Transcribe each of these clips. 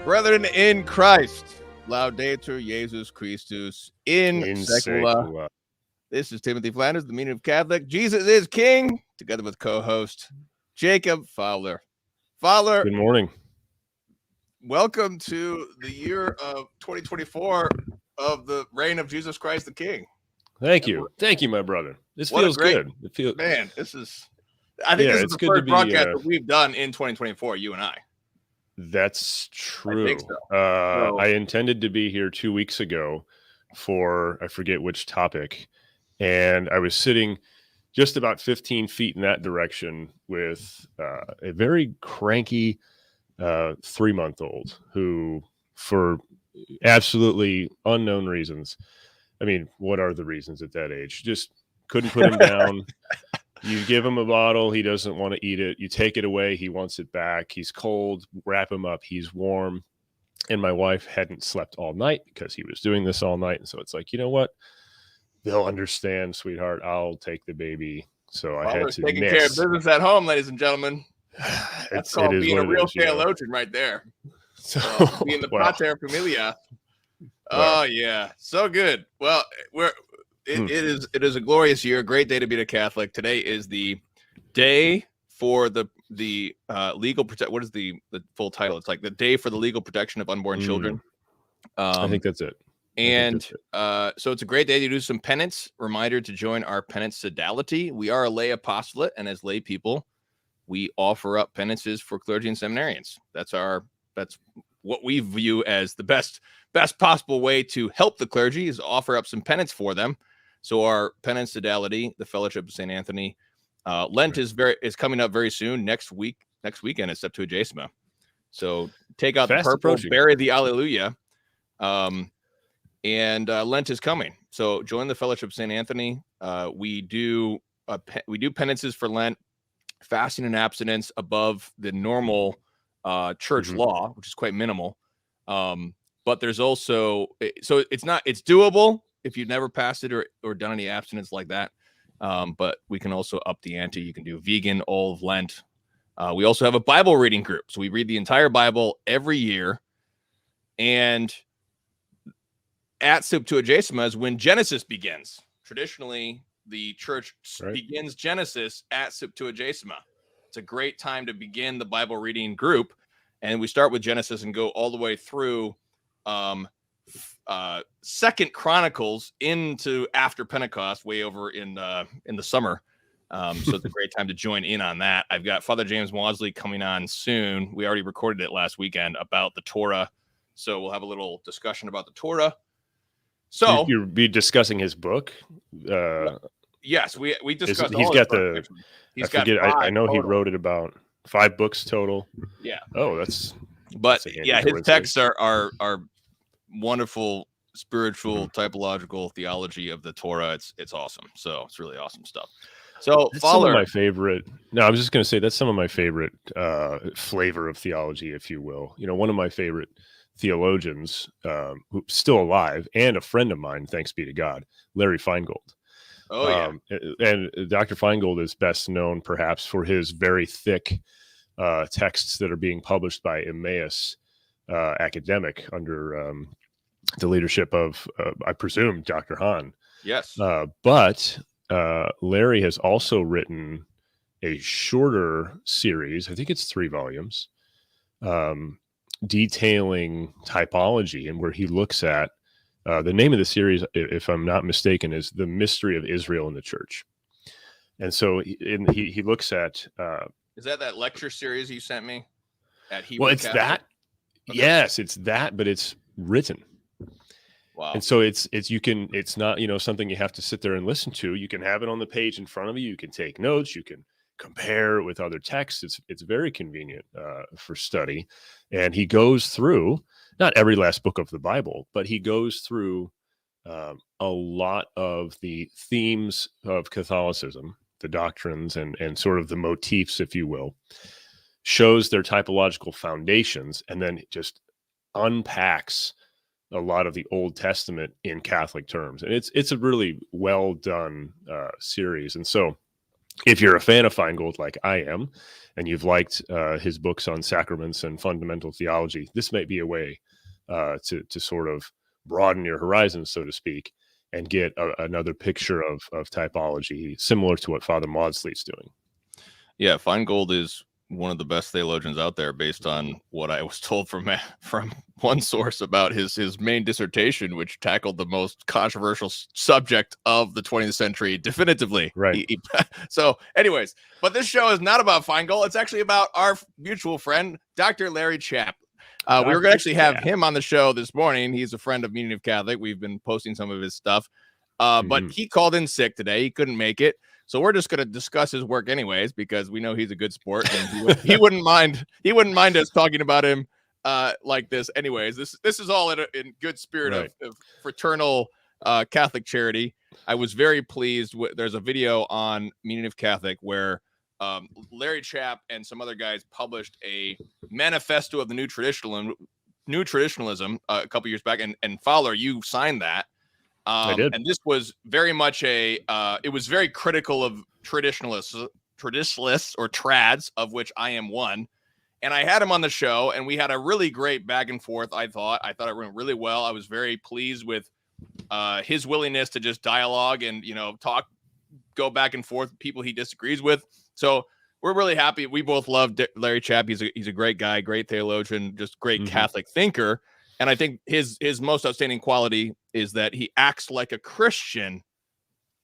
Brethren in Christ, Laudator Jesus Christus in secula. This is Timothy Flanders, the meaning of Catholic. Jesus is King, together with co-host Jacob Fowler. Fowler, good morning. Welcome to the year of 2024 of the reign of Jesus Christ the King. Thank you, my brother. This feels good. It feels, man. This is the first broadcast that we've done in 2024. You and I. That's true. I think so. I intended to be here 2 weeks ago for, I forget which topic, and I was sitting just about 15 feet in that direction with a very cranky 3-month-old who, for absolutely unknown reasons, I mean, what are the reasons at that age? Just couldn't put him down. You give him a bottle, he doesn't want to eat it. You take it away, he wants it back. He's cold, wrap him up, he's warm. And my wife hadn't slept all night because he was doing this all night. And so it's like, you know what? They'll understand, sweetheart. I'll take the baby. So I had to taking care of business at home, ladies and gentlemen. That's called being a real theologian right there. So being the pater familia. Oh, yeah. So good. Well, it is a glorious year, a great day to be a Catholic. Today is the day for the legal protect. What is the full title? It's like the day for the legal protection of unborn children. I think that's it. And so it's a great day to do some penance. Reminder to join our penance sodality. We are a lay apostolate, and as lay people, we offer up penances for clergy and seminarians. That's what we view as the best possible way to help the clergy, is offer up some penance for them. So our penance sodality, the Fellowship of St. Anthony, Lent is coming up very soon. Next weekend is Septuagesima. So take out the purple, bury the Alleluia, and Lent is coming. So join the Fellowship of St. Anthony. We do penances for Lent, fasting and abstinence above the normal church law, which is quite minimal. But there's also, so it's doable if you've never fasted or done any abstinence like that. But we can also up the ante. You can do vegan all of Lent. We also have a Bible reading group. So we read the entire Bible every year. And at Septuagesima is when Genesis begins. Traditionally, the church begins Genesis at Septuagesima. It's a great time to begin the Bible reading group. And we start with Genesis and go all the way through Second Chronicles into after Pentecost, way over in the summer. So it's a great time to join in on that. I've got Father James Maudsley coming on soon. We already recorded it last weekend about the Torah. So we'll have a little discussion about the Torah. So you'll be discussing his book. Yes, we discussed. He's got the. I know he wrote it about 5 books total. Yeah. Oh, that's. But yeah, his texts are wonderful spiritual typological theology of the Torah. It's awesome. So it's really awesome stuff. So some of my favorite. No, I was just going to say that's some of my favorite flavor of theology, if you will. You know, one of my favorite theologians who's still alive and a friend of mine, thanks be to God, Larry Feingold. Oh yeah. And Dr. Feingold is best known perhaps for his very thick texts that are being published by Emmaus Academic under the leadership of, I presume, Dr. Hahn. Yes. But Larry has also written a shorter series. I think it's 3 volumes, detailing typology, and where he looks at the name of the series, if I'm not mistaken, is The Mystery of Israel in the Church. And so he looks at Is that lecture series you sent me at Hebrew well, it's Catholic? that. Okay. Yes, it's that, but it's written. Wow. And so it's not, something you have to sit there and listen to. You can have it on the page in front of you. You can take notes. You can compare it with other texts. It's very convenient for study. And he goes through not every last book of the Bible, but he goes through a lot of the themes of Catholicism, the doctrines and sort of the motifs, if you will, shows their typological foundations, and then just unpacks a lot of the Old Testament in Catholic terms. And it's a really well done series. And so if you're a fan of Feingold like I am, and you've liked his books on sacraments and fundamental theology, this might be a way to sort of broaden your horizons, so to speak, and get another picture of typology, similar to what Father Maudsley's doing. Yeah, Feingold is one of the best theologians out there, based on what I was told from one source about his main dissertation, which tackled the most controversial subject of the 20th century definitively. Right. So anyways, but this show is not about Feingold. It's actually about our mutual friend, Dr. Larry Chapp. We were going to actually have him on the show this morning. He's a friend of Union of Catholic. We've been posting some of his stuff, but he called in sick today. He couldn't make it. So we're just going to discuss his work anyways, because we know he's a good sport, and he wouldn't mind. He wouldn't mind us talking about him like this. Anyways, this is all in good spirit of fraternal Catholic charity. I was very pleased with. There's a video on Union of Catholic where Larry Chapp and some other guys published a manifesto of the new traditionalism a couple years back, and Fowler, you signed that. I did. And this was very much it was very critical of traditionalists or trads, of which I am one. And I had him on the show, and we had a really great back and forth. I thought it went really well. I was very pleased with his willingness to just dialogue and, go back and forth with people he disagrees with. So we're really happy. We both love Larry Chapp. He's a great guy, great theologian, just great Catholic thinker. And I think his most outstanding quality is that he acts like a Christian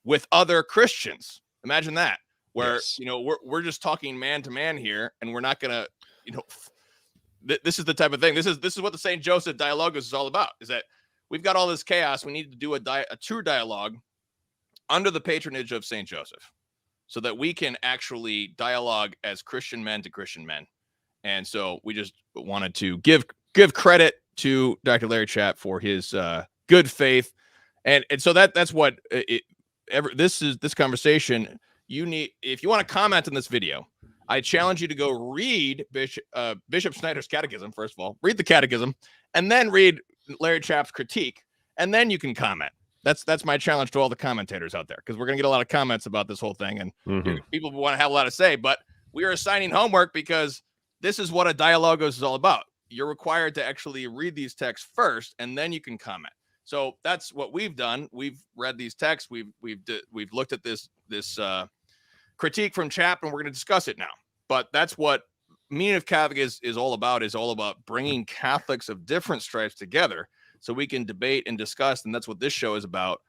with other Christians. Imagine that, where, we're just talking man to man here, and we're not going to, this is the type of thing. This is what the St. Joseph Dialogos is all about, is that we've got all this chaos. We need to do a true dialogue under the patronage of St. Joseph, so that we can actually dialogue as Christian men to Christian men. And so we just wanted to give credit to Dr. Larry Chapp for his good faith, and so that's what this conversation. You need, if you want to comment on this video, I challenge you to go read Bishop Schneider's catechism. First of all, read the catechism, and then read Larry Chapp's critique, and then you can comment. That's my challenge to all the commentators out there, because we're going to get a lot of comments about this whole thing, and people want to have a lot to say, but we are assigning homework because this is what a dialogos is all about. You're required to actually read these texts first, and then you can comment. So that's what we've done. We've read these texts. We've looked at this critique from Chapp, and we're going to discuss it now. But that's what Union of Catholic is all about. Is all about bringing Catholics of different stripes together, so we can debate and discuss. And that's what this show is about.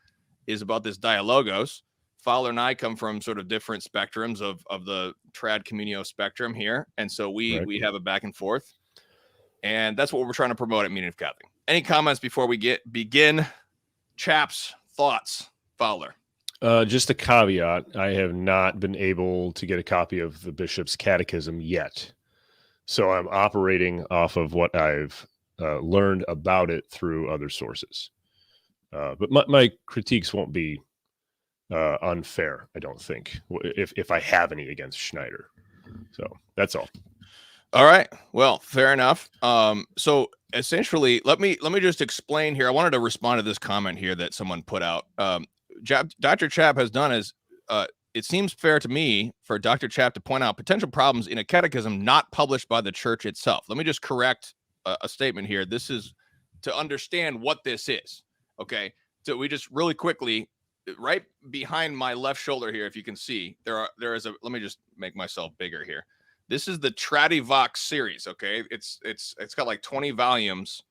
Is about this dialogos. Fowler and I come from sort of different spectrums of the trad communio spectrum here, and so we have a back and forth. And that's what we're trying to promote at Union of Catholic. Any comments before we begin? Chaps, thoughts, Fowler? Just a caveat. I have not been able to get a copy of the Bishop's Catechism yet. So I'm operating off of what I've learned about it through other sources. But my critiques won't be unfair, I don't think, if I have any against Schneider. So that's all. All right. Well, fair enough. So essentially, let me just explain here. I wanted to respond to this comment here that someone put out. Dr. Chapp has done is, it seems fair to me for Dr. Chapp to point out potential problems in a catechism not published by the church itself. Let me just correct a statement here. This is to understand what this is. Okay. So we just really quickly, right behind my left shoulder here, if you can see, there is a, let me just make myself bigger here. This is the Tradivox series, okay? It's got like 20 volumes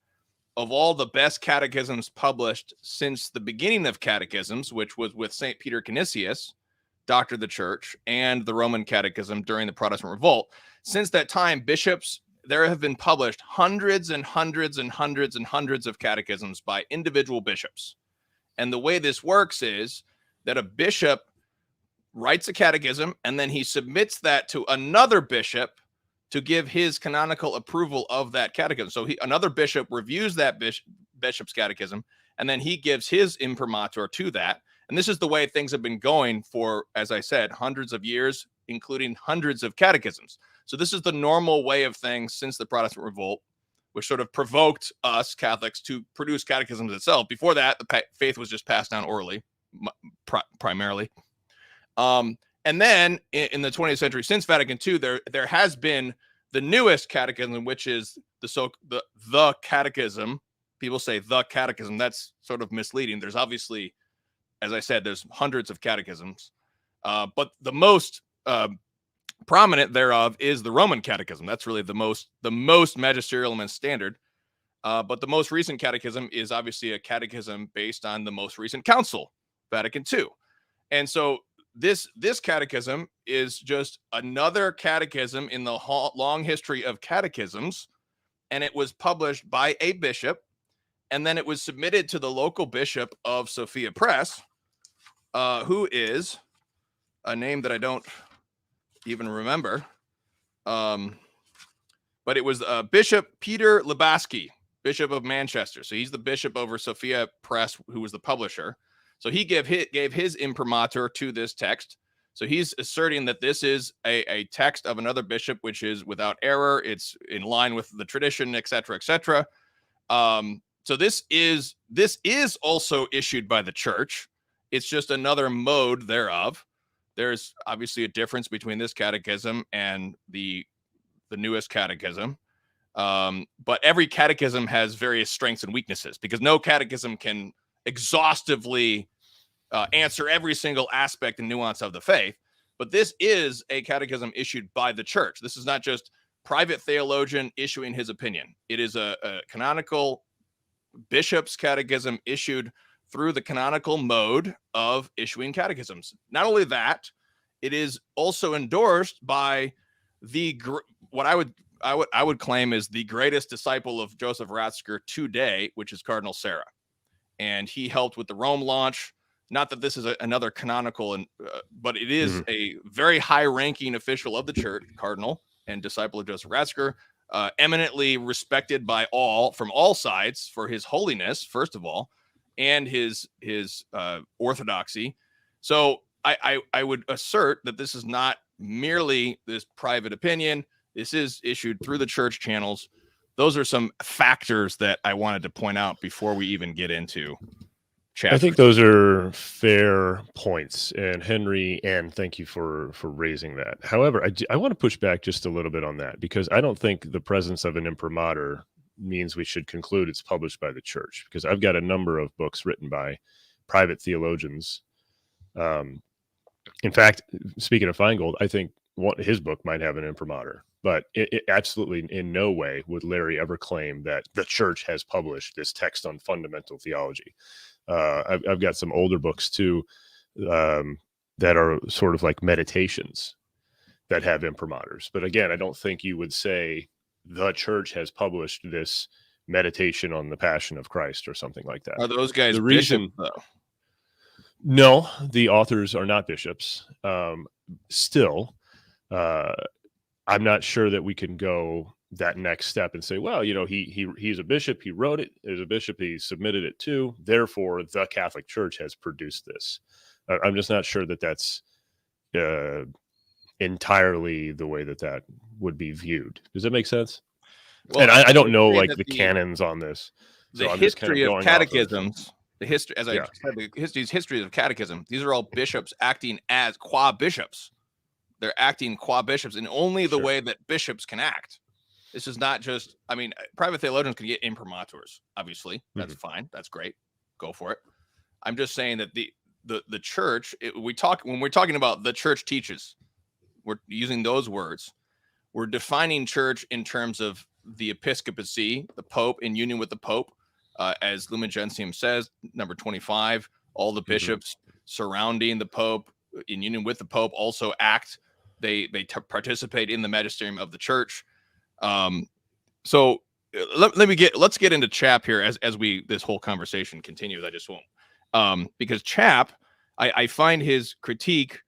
of all the best catechisms published since the beginning of catechisms, which was with St. Peter Canisius, Doctor of the Church, and the Roman Catechism during the Protestant Revolt. Since that time, bishops, there have been published hundreds and hundreds and hundreds and hundreds of catechisms by individual bishops. And the way this works is that a bishop writes a catechism, and then he submits that to another bishop to give his canonical approval of that catechism. So another bishop reviews that bishop's catechism, and then he gives his imprimatur to that. And this is the way things have been going for, as I said, hundreds of years, including hundreds of catechisms. So this is the normal way of things since the Protestant Revolt, which sort of provoked us Catholics to produce catechisms itself. Before that, the faith was just passed down orally, primarily. And then in the 20th century, since Vatican II, there has been the newest catechism, which is the catechism. People say the catechism. That's sort of misleading. There's obviously, as I said, there's hundreds of catechisms, but the most prominent thereof is the Roman Catechism. That's really the most magisterial and standard. But the most recent catechism is obviously a catechism based on the most recent council, Vatican II. And so this catechism is just another catechism in the long history of catechisms, and it was published by a bishop, and then it was submitted to the local bishop of Sophia Press, who is a name that I don't even remember, but it was Bishop Peter Libaski, Bishop of Manchester. So he's the bishop over Sophia Press, who was the publisher. So he gave his imprimatur to this text. So he's asserting that this is a text of another bishop, which is without error. It's in line with the tradition, et cetera, et cetera. So this is also issued by the church. It's just another mode thereof. There's obviously a difference between this catechism and the newest catechism. But every catechism has various strengths and weaknesses, because no catechism can exhaustively answer every single aspect and nuance of the faith. But this is a catechism issued by the church. This is not just private theologian issuing his opinion. It is a canonical bishop's catechism issued through the canonical mode of issuing catechisms. Not only that, it is also endorsed by what I would claim is the greatest disciple of Joseph Ratzinger today, which is Cardinal Sarah. And he helped with the Rome launch. Not that this is another canonical, but it is a very high-ranking official of the church, cardinal and disciple of Joseph Ratzinger, eminently respected by all from all sides for his holiness, first of all, and his orthodoxy. So I would assert that this is not merely this private opinion. This is issued through the church channels. Those are some factors that I wanted to point out before we even get into chapter. I think those are fair points. And Henry, and thank you for raising that. However, I want to push back just a little bit on that, because I don't think the presence of an imprimatur means we should conclude it's published by the church, because I've got a number of books written by private theologians. In fact, speaking of Feingold, I think his book might have an imprimatur, but it absolutely in no way would Larry ever claim that the church has published this text on fundamental theology. I've got some older books too that are sort of like meditations that have imprimaturs. But again, I don't think you would say the church has published this meditation on the Passion of Christ or something like that. Are those guys the reason, bishops, though? No, the authors are not bishops. Still, I'm not sure that we can go that next step and say, well, he's a bishop, he wrote it, there's a bishop he submitted it to, therefore the Catholic Church has produced this. I'm just not sure that that's entirely the way that would be viewed. Does that make sense? Well, and I don't know like the canons on this. So the history of catechisms, the history, as I said, the history of catechism, these are all bishops acting as qua bishops. They're acting qua bishops in only the way that bishops can act. This is not just, private theologians can get imprimaturs, obviously. That's fine. That's great. Go for it. I'm just saying that the church, when we're talking about the church teaches, we're using those words. We're defining church in terms of the episcopacy, the Pope in union with the Pope, as Lumen Gentium says, number 25. All the bishops surrounding the Pope in union with the Pope also act. They participate in the magisterium of the church. So let's get into Chapp here as this whole conversation continues. I just won't, because Chapp, I find his critique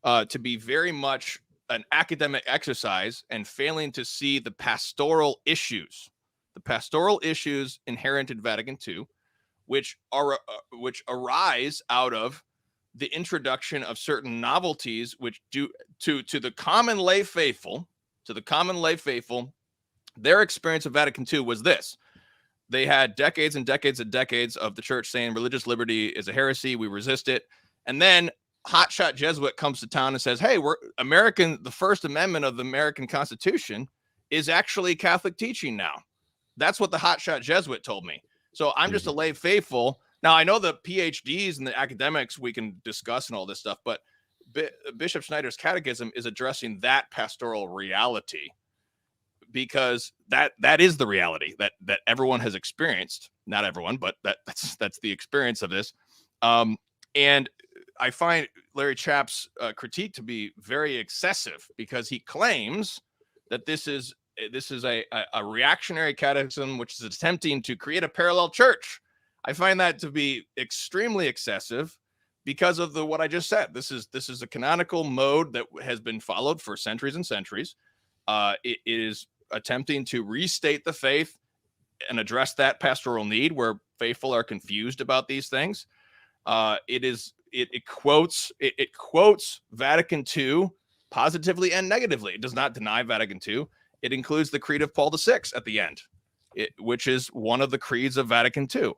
to be very much an academic exercise and failing to see the pastoral issues inherent in Vatican II, which arise out of the introduction of certain novelties, which do to the common lay faithful, their experience of Vatican II was this. They had decades and decades and decades of the church saying religious liberty is a heresy. We resist it. And then hotshot Jesuit comes to town and says, hey, the First Amendment of the American Constitution is actually Catholic teaching now. That's what the hotshot Jesuit told me. So I'm just a lay faithful. Now, I know the PhDs and the academics we can discuss and all this stuff, but Bishop Schneider's catechism is addressing that pastoral reality, because that is the reality that everyone has experienced. Not everyone, but that's the experience of this. And I find Larry Chapp's critique to be very excessive, because he claims that this is a reactionary catechism which is attempting to create a parallel church. I find that to be extremely excessive because of what I just said. This is a canonical mode that has been followed for centuries and centuries. It is attempting to restate the faith and address that pastoral need where faithful are confused about these things. It quotes Vatican II positively and negatively. It does not deny Vatican II. It includes the Creed of Paul VI at the end, which is one of the creeds of Vatican II.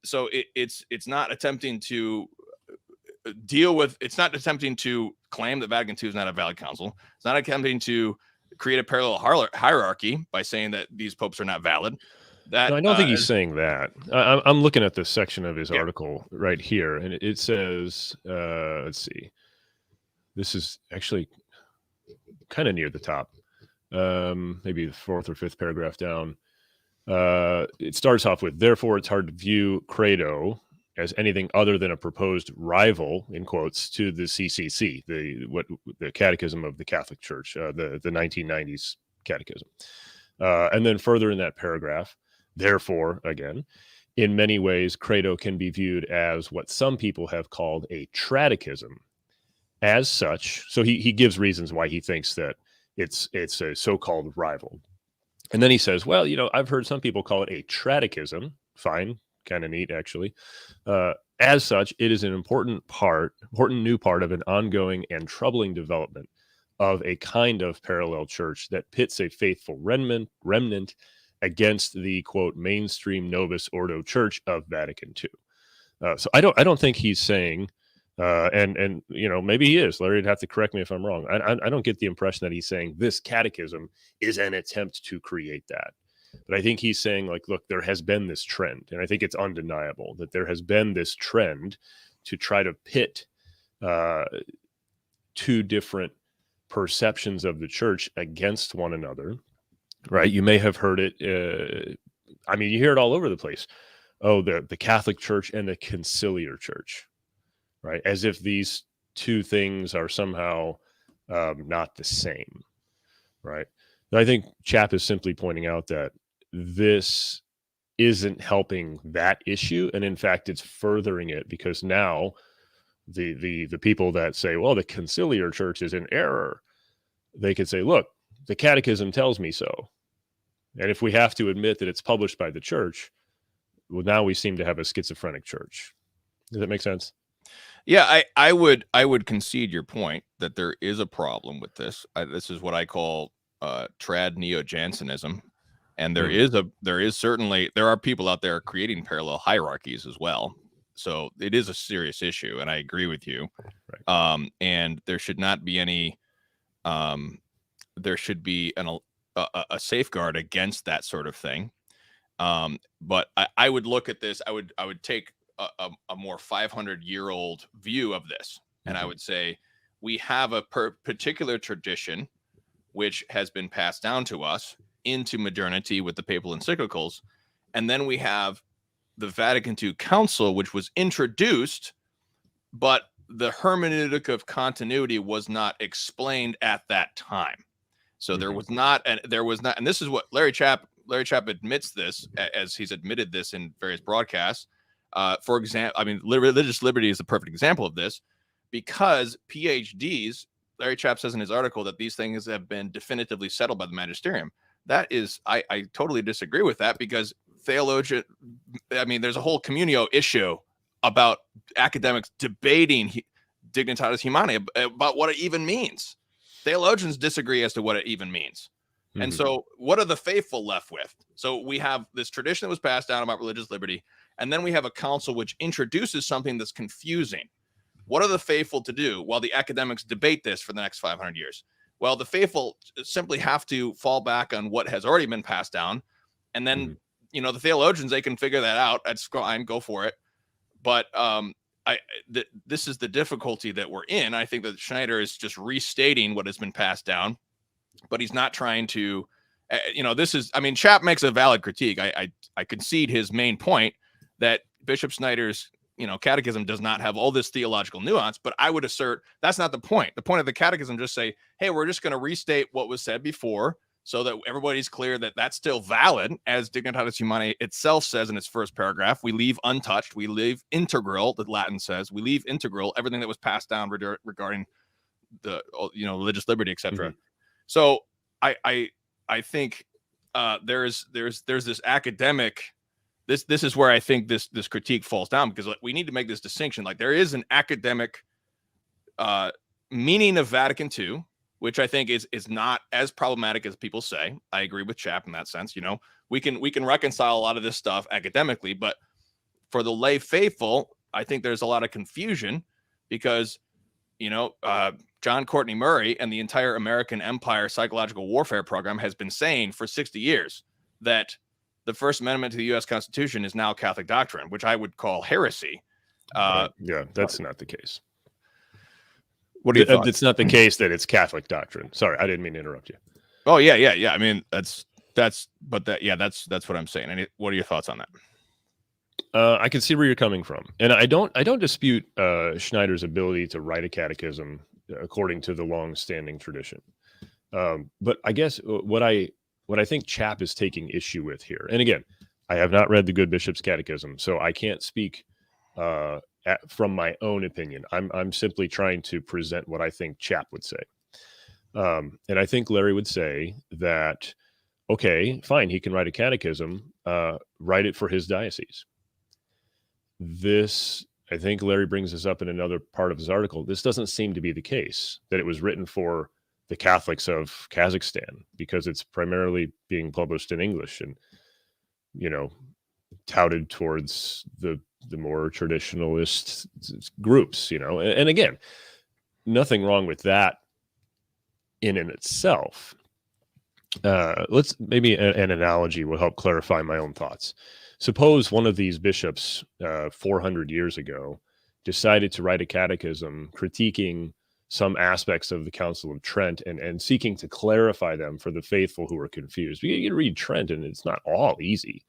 So it's not attempting to it's not attempting to claim that Vatican II is not a valid council. It's not attempting to create a parallel hierarchy by saying that these popes are not valid. That, no, I don't think he's saying that. I'm looking at this section of his article right here, and it says, let's see. This is actually kind of near the top, maybe the fourth or fifth paragraph down. It starts off with, therefore, it's hard to view Credo as anything other than a proposed rival, in quotes, to the CCC, the Catechism of the Catholic Church, the 1990s Catechism. And then further in that paragraph, therefore, again, in many ways, Credo can be viewed as what some people have called a tradechism. As such, so he gives reasons why he thinks that it's a so-called rival. And then he says, well, I've heard some people call it a tradechism. Fine, kind of neat, actually. As such, it is an important new part of an ongoing and troubling development of a kind of parallel church that pits a faithful remnant against the, quote, mainstream Novus Ordo Church of Vatican II. So I don't think he's saying, and maybe he is. Larry'd have to correct me if I'm wrong. I don't get the impression that he's saying this catechism is an attempt to create that. But I think he's saying, like, look, there has been this trend, and I think it's undeniable that there has been this trend to try to pit two different perceptions of the church against one another, right? You may have heard it. You hear it all over the place. Oh, the Catholic Church and the Conciliar Church, right? As if these two things are somehow not the same, right? And I think Chapp is simply pointing out that this isn't helping that issue, and in fact, it's furthering it, because now the people that say, well, the Conciliar Church is in error, they could say, look, the Catechism tells me so, and if we have to admit that it's published by the Church, well, now we seem to have a schizophrenic church. Does that make sense? Yeah, I would concede your point that there is a problem with this. This is what I call trad neo-Jansenism, and there are people out there creating parallel hierarchies as well. So it is a serious issue, and I agree with you. Right. And there should not be any. There should be a safeguard against that sort of thing. But I would look at this. I would take a more 500-year-old view of this. And I Mhm. would say we have a particular tradition which has been passed down to us into modernity with the papal encyclicals. And then we have the Vatican II Council, which was introduced, but the hermeneutic of continuity was not explained at that time. So there was not, and this is what Larry Chapp admits this, as he's admitted this in various broadcasts. For example, I mean, religious liberty is the perfect example of this, because PhDs, Larry Chapp says in his article that these things have been definitively settled by the magisterium. That is, I totally disagree with that, because theologian, I mean, there's a whole communio issue about academics debating dignitatis humanae, about what it even means. Theologians disagree as to what it even means. And so what are the faithful left with? So we have this tradition that was passed down about religious liberty, and then we have a council which introduces something that's confusing. What are the faithful to do while the academics debate this for the next 500 years? Well, the faithful simply have to fall back on what has already been passed down. And then, the theologians, they can figure that out. That's fine, go for it. But this is the difficulty that we're in. I think that Schneider is just restating what has been passed down, but he's not trying to, Chapp makes a valid critique. I concede his main point that Bishop Schneider's, catechism does not have all this theological nuance, but I would assert that's not the point. The point of the catechism just say, hey, we're just going to restate what was said before so that everybody's clear that that's still valid, as Dignitatis Humanae itself says in its first paragraph. We leave untouched, we leave integral, the Latin says, we leave integral everything that was passed down regarding the, religious liberty, etc. So I think there's this academic. This is where I think this critique falls down, because we need to make this distinction. Like, there is an academic meaning of Vatican II, which I think is not as problematic as people say. I agree with Chapp in that sense. We can reconcile a lot of this stuff academically, but for the lay faithful, I think there's a lot of confusion, because John Courtney Murray and the entire American Empire psychological warfare program has been saying for 60 years that the First Amendment to the U.S. Constitution is now Catholic doctrine, which I would call heresy. Yeah, that's not the case. What are your thoughts? It's not the case that it's Catholic doctrine. Sorry, I didn't mean to interrupt you. Oh, yeah. I mean, that's what I'm saying. What are your thoughts on that? I can see where you're coming from, and I don't dispute Schneider's ability to write a catechism according to the long-standing tradition. But I guess what I think Chapp is taking issue with here, and again, I have not read the Good Bishop's Catechism, so I can't speak from my own opinion. I'm simply trying to present what I think Chapp would say. And I think Larry would say that, okay, fine, he can write a catechism, write it for his diocese. This, I think Larry brings this up in another part of his article. This doesn't seem to be the case, that it was written for the Catholics of Kazakhstan, because it's primarily being published in English and, touted towards the more traditionalist groups, and again, nothing wrong with that in itself. Let's maybe an analogy will help clarify my own thoughts. Suppose one of these bishops 400 years ago decided to write a catechism critiquing some aspects of the Council of Trent and seeking to clarify them for the faithful who are confused. You can read Trent and it's not all easy.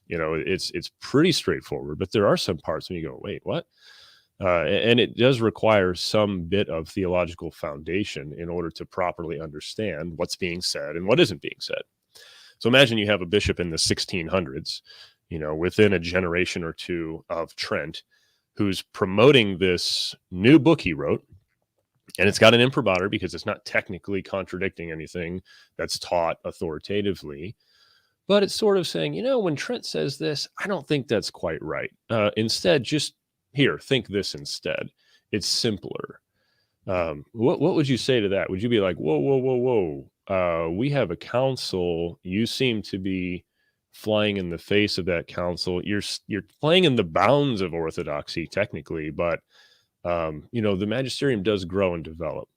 It's pretty straightforward, but there are some parts when you go, wait, what? And it does require some bit of theological foundation in order to properly understand what's being said and what isn't being said. So imagine you have a bishop in the 1600s, within a generation or two of Trent, who's promoting this new book he wrote. And it's got an imprimatur because it's not technically contradicting anything that's taught authoritatively. But it's sort of saying, when Trent says this, I don't think that's quite right. Instead, just here, think this instead. It's simpler. What would you say to that? Would you be like, whoa, we have a council. You seem to be flying in the face of that council. You're playing in the bounds of orthodoxy technically, but the magisterium does grow and develop.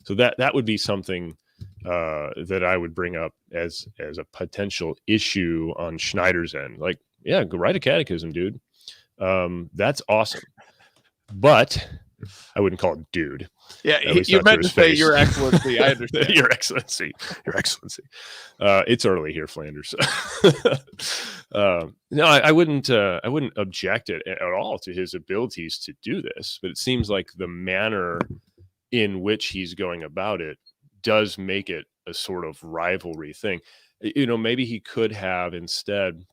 So that would be something that I would bring up as a potential issue on Schneider's end. Like, yeah, go write a catechism, dude. That's awesome. But I wouldn't call him dude. Yeah, you meant to say Your Excellency. I understand. Your Excellency. Your Excellency. It's early here, Flanders. No, I wouldn't object at all to his abilities to do this, but it seems like the manner in which he's going about it does make it a sort of rivalry thing. Maybe he could have instead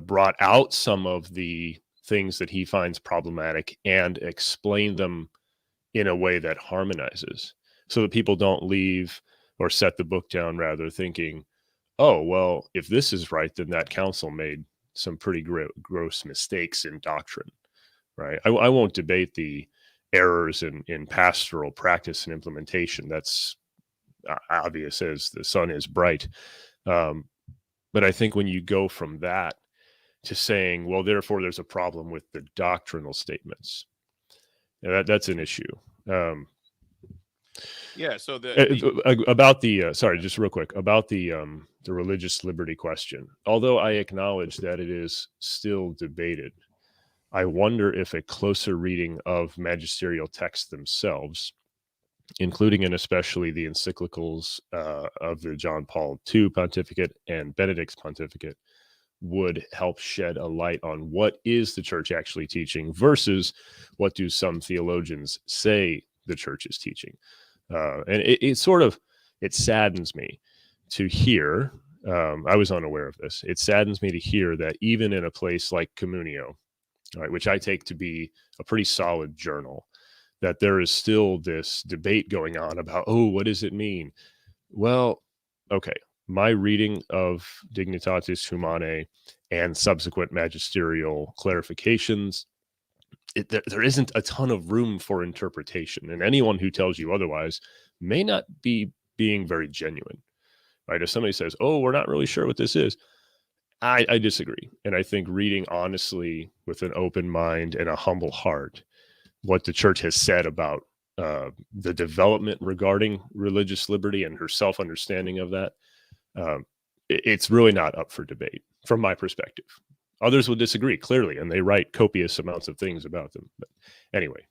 brought out some of the things that he finds problematic and explain them in a way that harmonizes, so that people don't leave or set the book down rather thinking, oh, well, if this is right, then that council made some pretty gross mistakes in doctrine, right? I won't debate the errors in pastoral practice and implementation. That's obvious as the sun is bright. But I think when you go from that to saying, well, therefore there's a problem with the doctrinal statements, that's an issue. Yeah. So sorry, just real quick about the religious liberty question. Although I acknowledge that it is still debated, I wonder if a closer reading of magisterial texts themselves, including and especially the encyclicals of the John Paul II pontificate and Benedict's pontificate, would help shed a light on what is the church actually teaching versus what do some theologians say the church is teaching. And it saddens me to hear, I was unaware of this, it saddens me to hear that even in a place like Communio, right, which I take to be a pretty solid journal, that there is still this debate going on about, oh, what does it mean? Well, okay, my reading of Dignitatis Humanae and subsequent magisterial clarifications, there isn't a ton of room for interpretation, and anyone who tells you otherwise may not be being very genuine, right? If somebody says, oh, we're not really sure what this is, I disagree. And I think reading honestly with an open mind and a humble heart what the church has said about the development regarding religious liberty and her self-understanding of that, it's really not up for debate from my perspective. Others will disagree, clearly, and they write copious amounts of things about them. But anyway.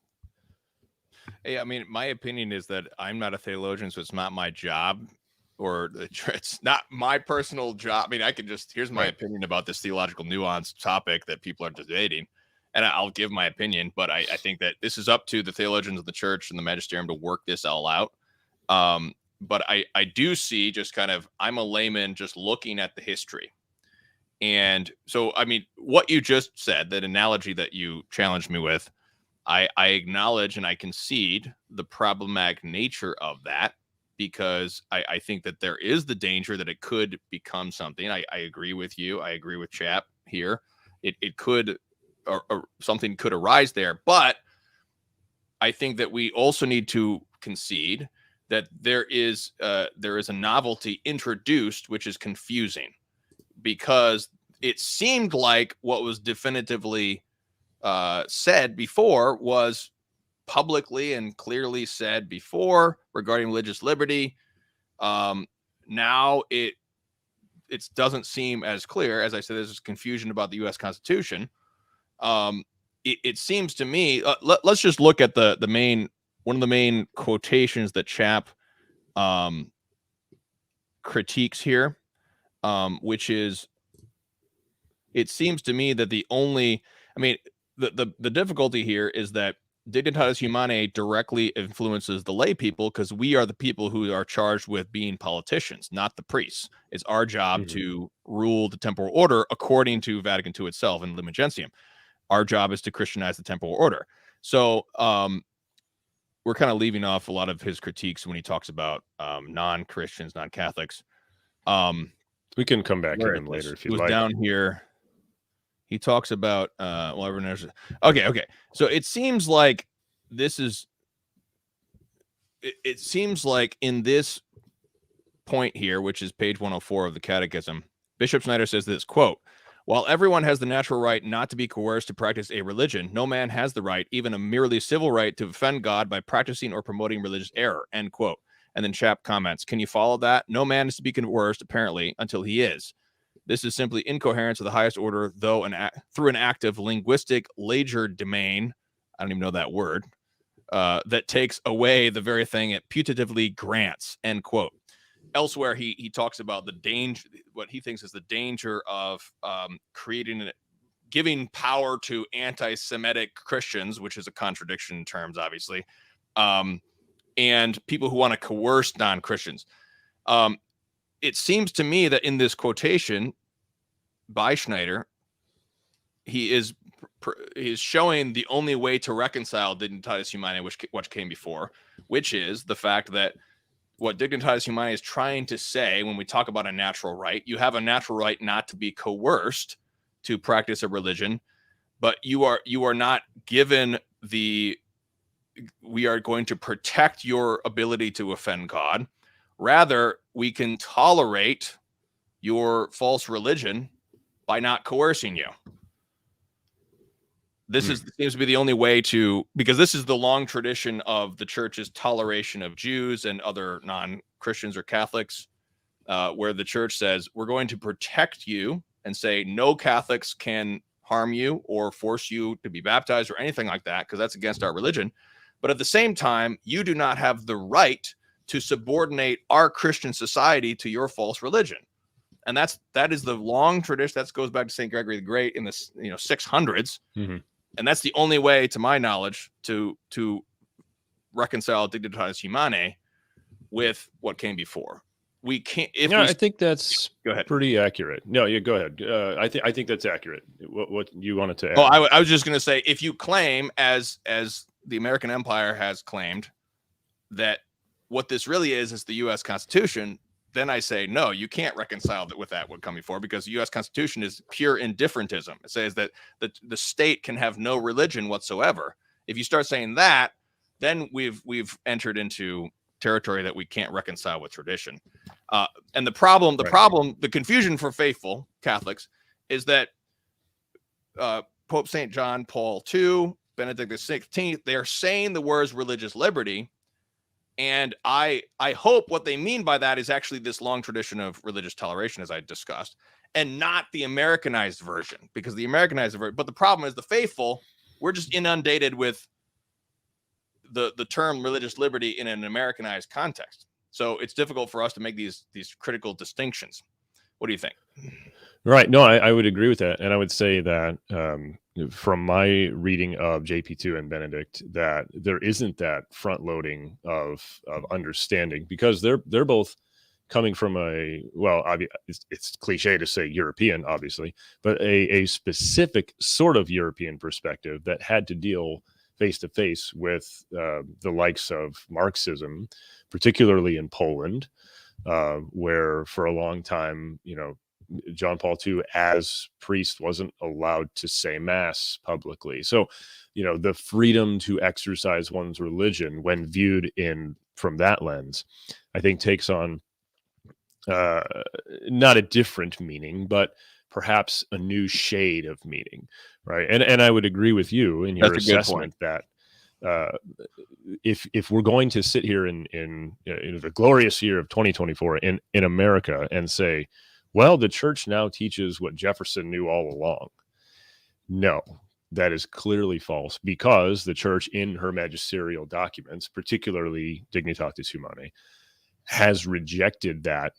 Hey, I mean, my opinion is that I'm not a theologian, so it's not my job, or it's not my personal job. I mean, here's my opinion about this theological nuance topic that people are debating, and I'll give my opinion, but I think that this is up to the theologians of the church and the magisterium to work this all out. But I do see, just kind of, I'm a layman just looking at the history. And so, I mean, what you just said, that analogy that you challenged me with, I acknowledge and I concede the problematic nature of that, because I think that there is the danger that it could become something. I agree with you. I agree with Chapp here. It could, or something could arise there. But I think that we also need to concede that there is a novelty introduced, which is confusing, because it seemed like what was definitively said before was publicly and clearly said before regarding religious liberty. Now it doesn't seem as clear. As I said, there's confusion about the U.S. Constitution. It seems to me, let's just look at one of the main quotations that Chapp critiques here, which is, it seems to me that the difficulty here is that Dignitatis Humanae directly influences the lay people, because we are the people who are charged with being politicians, not the priests. It's our job to rule the temporal order according to Vatican II itself and Lumen Gentium. Our job is to Christianize the temporal order. So we're kind of leaving off a lot of his critiques when he talks about non-Christians, non-Catholics. We can come back to him later if you like. Down here, he talks about everyone knows. Okay. So it seems like it seems like in this point here, which is page 104 of the Catechism, Bishop Schneider says this, quote, "While everyone has the natural right not to be coerced to practice a religion, no man has the right, even a merely civil right, to offend God by practicing or promoting religious error," end quote. And then Chapp comments, "Can you follow that? No man is to be coerced, apparently, until he is. This is simply incoherence of the highest order, though through an act of linguistic legerdemain, I don't even know that word, that takes away the very thing it putatively grants, end quote. Elsewhere, he talks about the danger, what he thinks is the danger of giving power to anti-Semitic Christians, which is a contradiction in terms, obviously, and people who want to coerce non-Christians. It seems to me that in this quotation by Schneider, he is showing the only way to reconcile Dignitatis Humanae, which came before, which is the fact that what Dignitatis Humanae is trying to say when we talk about a natural right, you have a natural right not to be coerced to practice a religion, but you are not given we are going to protect your ability to offend God. Rather, we can tolerate your false religion by not coercing you. This seems to be the only way to, because this is the long tradition of the church's toleration of Jews and other non-Christians or Catholics, where the church says, we're going to protect you and say no Catholics can harm you or force you to be baptized or anything like that, because that's against our religion. But at the same time, you do not have the right to subordinate our Christian society to your false religion. And that is the long tradition. That goes back to St. Gregory the Great in the 600s. Mm-hmm. And that's the only way, to my knowledge, to reconcile Dignitatis Humanae with what came before. We can't. I think that's go ahead. Pretty accurate. No, yeah, go ahead. I think that's accurate. What you wanted to add? Oh, I was just going to say, if you claim, as the American Empire has claimed, that what this really is the U.S. Constitution, then I say, no, you can't reconcile that with that what come before, because the U.S. Constitution is pure indifferentism. It says that the state can have no religion whatsoever. If you start saying that, then we've entered into territory that we can't reconcile with tradition. And the confusion for faithful Catholics is that Pope St. John Paul II, Benedict XVI, they're saying the words religious liberty. And I hope what they mean by that is actually this long tradition of religious toleration, as I discussed, and not the Americanized version, because the Americanized version, but the problem is the faithful, we're just inundated with the term religious liberty in an Americanized context. So it's difficult for us to make these critical distinctions. What do you think? Right. No, I would agree with that. And I would say that from my reading of JP2 and Benedict, that there isn't that front loading of understanding, because they're both coming from it's cliche to say European, obviously, but a specific sort of European perspective that had to deal face to face with the likes of Marxism, particularly in Poland, where for a long time, John Paul II as priest wasn't allowed to say mass publicly. So, the freedom to exercise one's religion when viewed from that lens, I think takes on not a different meaning, but perhaps a new shade of meaning, right? And I would agree with you in your assessment that if we're going to sit here in the glorious year of 2024 in America and say, well, the church now teaches what Jefferson knew all along. No, that is clearly false, because the church in her magisterial documents, particularly Dignitatis Humanae, has rejected that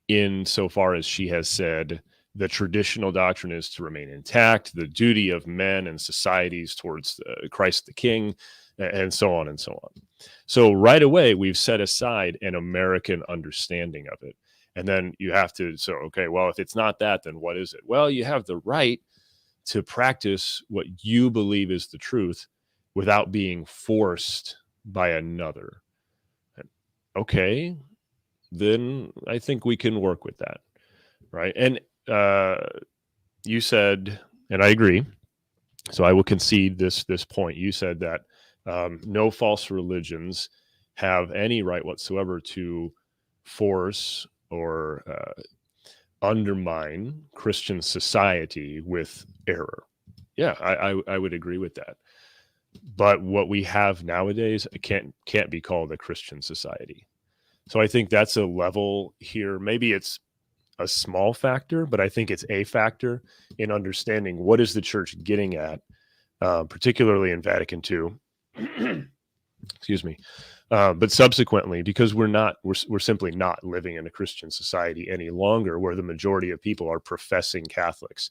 insofar as she has said the traditional doctrine is to remain intact, the duty of men and societies towards Christ the King, and so on and so on. So right away, we've set aside an American understanding of it. And then you have to, well, if it's not that, then what is it? Well, you have the right to practice what you believe is the truth without being forced by another. Okay, then I think we can work with that, right? And you said, and I agree, so I will concede this point. You said that no false religions have any right whatsoever to force or undermine Christian society with error. Yeah, I would agree with that. But what we have nowadays can't be called a Christian society. So I think that's a level here. Maybe it's a small factor, but I think it's a factor in understanding what is the church getting at, particularly in Vatican II. Excuse me. But subsequently, because we're simply not living in a Christian society any longer, where the majority of people are professing Catholics.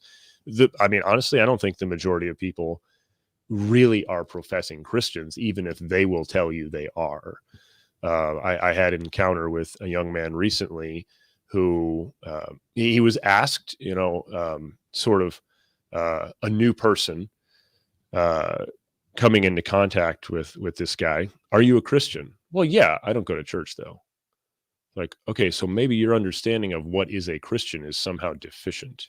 Honestly, I don't think the majority of people really are professing Christians, even if they will tell you they are. I had an encounter with a young man recently who he was asked, sort of a new person coming into contact with this guy, are you a Christian? Well, yeah, I don't go to church though. Like, okay, so maybe your understanding of what is a Christian is somehow deficient.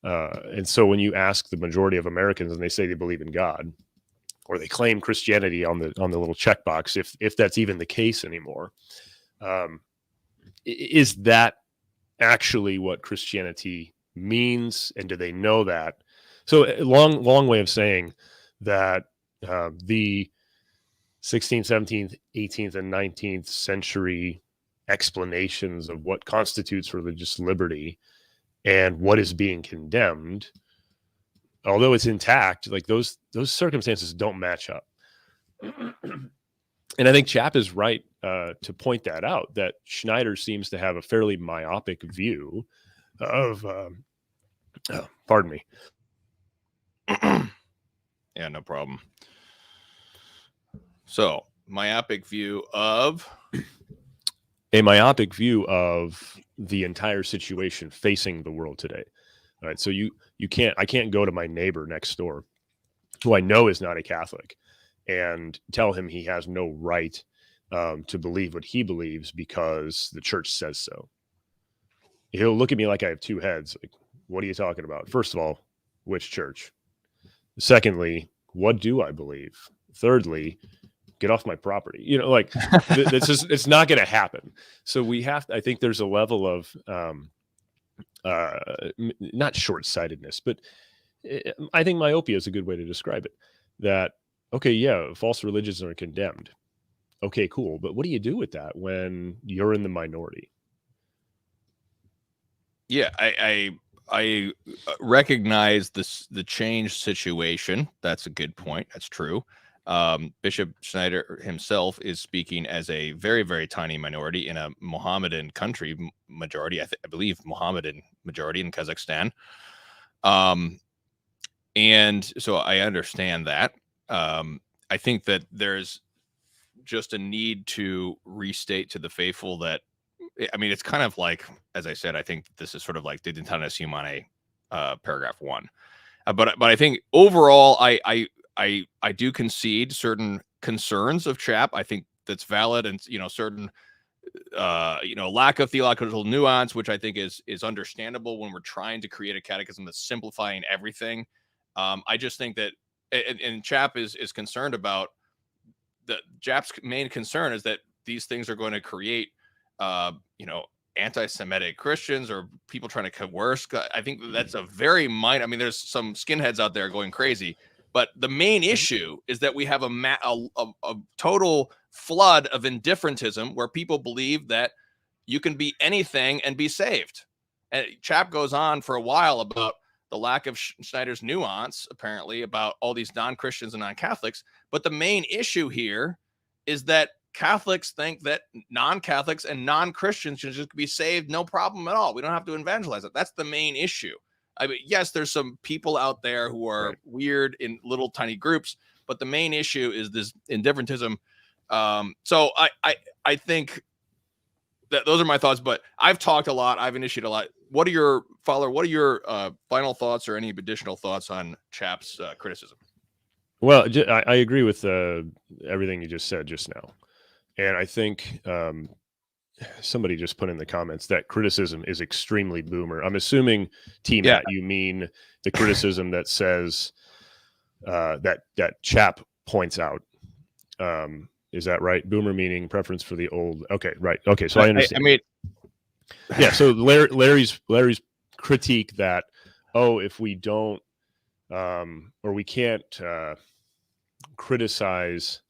And so when you ask the majority of Americans and they say they believe in God, or they claim Christianity on the little checkbox, if that's even the case anymore, is that actually what Christianity means? And do they know that? So a long way of saying that the 16th, 17th, 18th, and 19th century explanations of what constitutes religious liberty and what is being condemned, although it's intact, like those circumstances don't match up. And I think Chapp is right to point that out, that Schneider seems to have a fairly myopic view of, pardon me. Yeah, no problem. So, myopic view of the entire situation facing the world today. All right, so I can't go to my neighbor next door, who I know is not a Catholic, and tell him he has no right to believe what he believes because the church says so. He'll look at me like I have two heads. Like, what are you talking about? First of all, which church? Secondly, what do I believe? Thirdly, get off my property. It's not going to happen. So I think there's a level of not short-sightedness, but I think myopia is a good way to describe it. That, okay, yeah, false religions are condemned. Okay, cool. But what do you do with that when you're in the minority? Yeah, I recognize the change situation. That's a good point. That's true. Bishop Schneider himself is speaking as a very, very tiny minority in a Mohammedan country majority. I believe Mohammedan majority in Kazakhstan. And so I understand that. I think that there's just a need to restate to the faithful that, I mean, it's kind of like, as I said, I think this is sort of like Dignitatis Humanae, paragraph 1. But I think overall, I do concede certain concerns of Chapp. I think that's valid, and certain lack of theological nuance, which I think is understandable when we're trying to create a catechism that's simplifying everything. I just think that, and Chapp is concerned about Chapp's main concern is that these things are going to create, anti-Semitic Christians or people trying to coerce. I think that's a very minor. I mean, there's some skinheads out there going crazy, but the main issue is that we have a total flood of indifferentism where people believe that you can be anything and be saved. And Chapp goes on for a while about the lack of Schneider's nuance, apparently, about all these non-Christians and non-Catholics. But the main issue here is that Catholics think that non-Catholics and non-Christians should just be saved, no problem at all. We don't have to evangelize it. That's the main issue. I mean, yes, there's some people out there who are weird in little tiny groups, but the main issue is this indifferentism. So I think that those are my thoughts, but I've talked a lot. I've initiated a lot. What are your final thoughts or any additional thoughts on Chapp's criticism? Well, I agree with everything you just said just now. And I think somebody just put in the comments that criticism is extremely boomer. I'm assuming, Matt, you mean the criticism that says that Chapp points out. Is that right? Boomer meaning preference for the old. Okay, right. Okay, so I understand. Yeah. So Larry's critique that, if we don't or we can't criticize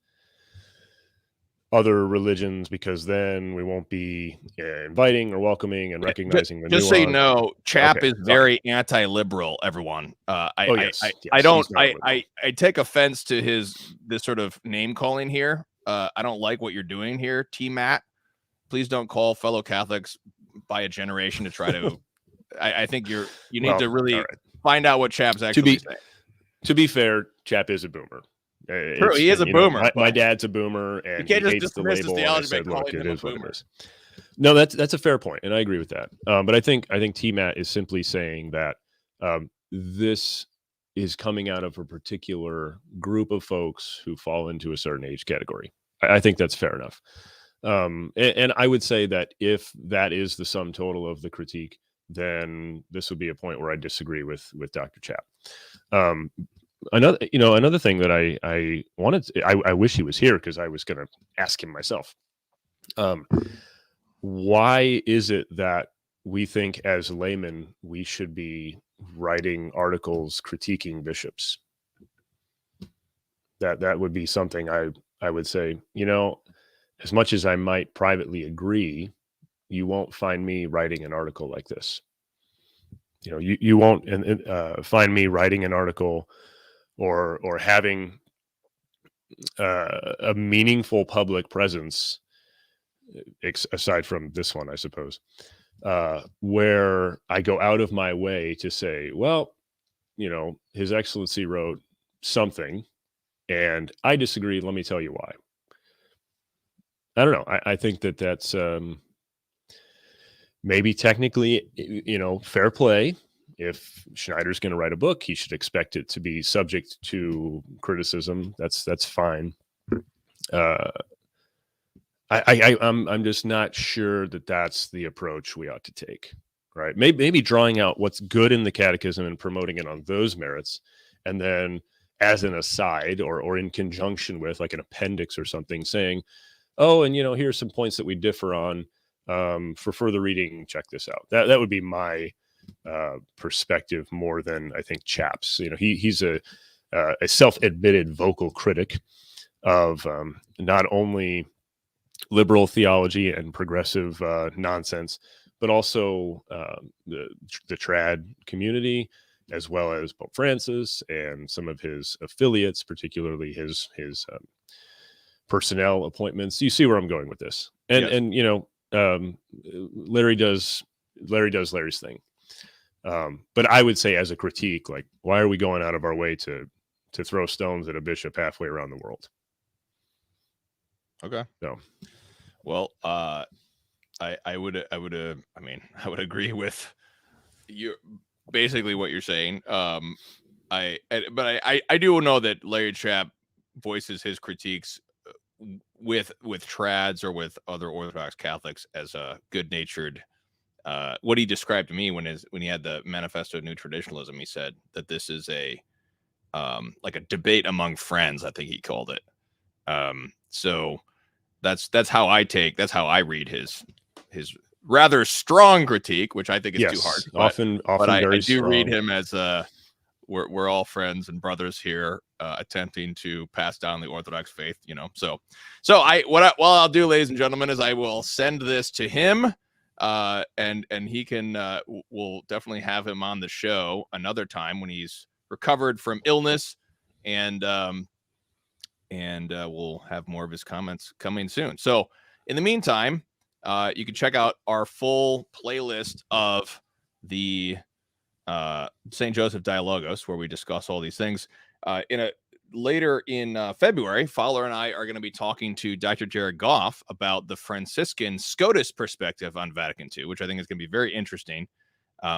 other religions, because then we won't be inviting or welcoming and recognizing the just so you nuance. know, Chapp Okay, is fine. very anti-liberal. Everyone, Oh yes, I yes, don't, he's not a liberal. I take offense to this sort of name calling here. I don't like what you're doing here, T. Matt. Please don't call fellow Catholics by a generation to try to. I think you need Well, to all really right. find out what Chapp's actually saying. To be fair, Chapp is a boomer. True, he is a boomer. My dad's a boomer, and you can't he just hates the dismiss his label. And I theology by said, look, calling it him a is what it boomer. is. No, that's a fair point, and I agree with that. But I think T-Matt is simply saying that this is coming out of a particular group of folks who fall into a certain age category. I think that's fair enough. And I would say that if that is the sum total of the critique, then this would be a point where I disagree with Dr. Chapp. Another thing that I wanted to, I wish he was here, because I was going to ask him myself. Why is it that we think as laymen we should be writing articles critiquing bishops? That would be something I would say, as much as I might privately agree, you won't find me writing an article like this. You won't find me writing an article or having a meaningful public presence, aside from this one, I suppose, where I go out of my way to say, well, His Excellency wrote something, and I disagree. Let me tell you why. I don't know. I think that's maybe technically, fair play. If Schneider's going to write a book, he should expect it to be subject to criticism. That's fine. I'm just not sure that that's the approach we ought to take, right? Maybe drawing out what's good in the Catechism and promoting it on those merits, and then as an aside or in conjunction with, like, an appendix or something, saying, oh, and here's some points that we differ on. For further reading, check this out. That would be my perspective, more than I think Chapps. He's a self-admitted vocal critic of not only liberal theology and progressive nonsense, but also the trad community, as well as Pope Francis and some of his affiliates, particularly his personnel appointments. You see where I'm going with this, and Yes. Larry does Larry's thing. But I would say, as a critique, like, why are we going out of our way to throw stones at a bishop halfway around the world? Okay. So, well, I would agree with you, basically what you're saying. I do know that Larry Chapp voices his critiques with trads or with other Orthodox Catholics as a good-natured. What he described to me when he had the Manifesto of New Traditionalism, he said that this is like a debate among friends, I think he called it. So that's how I read his rather strong critique, which I think is too hard. Often But I very do strong. read him as we're all friends and brothers here, attempting to pass down the Orthodox faith. So what I'll do, ladies and gentlemen, is I will send this to him. And he can we'll definitely have him on the show another time when he's recovered from illness, and we'll have more of his comments coming soon. So in the meantime, you can check out our full playlist of the St. Joseph Dialogos, where we discuss all these things. Later in February, Fowler and I are going to be talking to Dr. Jared Goff about the Franciscan Scotus perspective on Vatican II, which I think is going to be very interesting,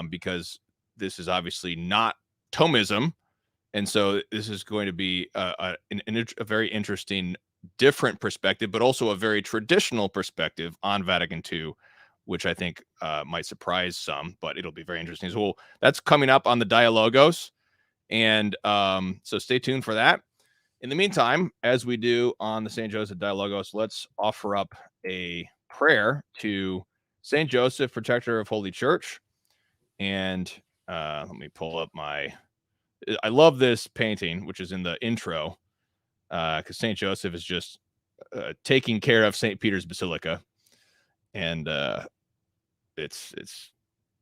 because this is obviously not Thomism. And so this is going to be a very interesting, different perspective, but also a very traditional perspective on Vatican II, which I think might surprise some, but it'll be very interesting. So that's coming up on the Dialogos. And so stay tuned for that. In the meantime, as we do on the St. Joseph Dialogos, let's offer up a prayer to St. Joseph, protector of Holy Church. And let me pull up I love this painting, which is in the intro, because St. Joseph is just taking care of St. Peter's Basilica, and it's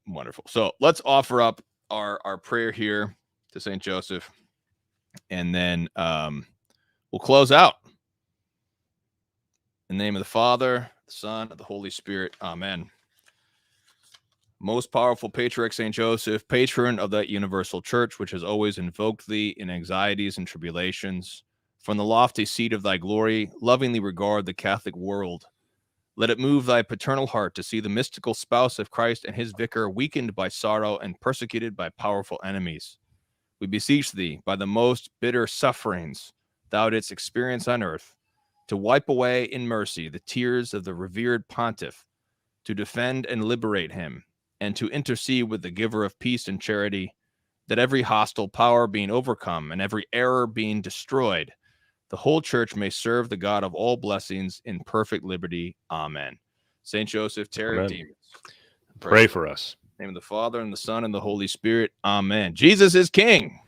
wonderful. So let's offer up our prayer here to St. Joseph, and then we'll close out. In the name of the Father, the Son, and the Holy Spirit. Amen. Most powerful Patriarch St. Joseph, patron of that universal church, which has always invoked thee in anxieties and tribulations, from the lofty seat of thy glory, lovingly regard the Catholic world. Let it move thy paternal heart to see the mystical spouse of Christ and his vicar weakened by sorrow and persecuted by powerful enemies. We beseech thee, by the most bitter sufferings thou didst experience on earth, to wipe away in mercy the tears of the revered pontiff, to defend and liberate him, and to intercede with the giver of peace and charity, that every hostile power being overcome and every error being destroyed, the whole church may serve the God of all blessings in perfect liberty. Amen. Saint Joseph, terror of demons, pray for us. In the name of the Father, and the Son, and the Holy Spirit. Amen. Jesus is King.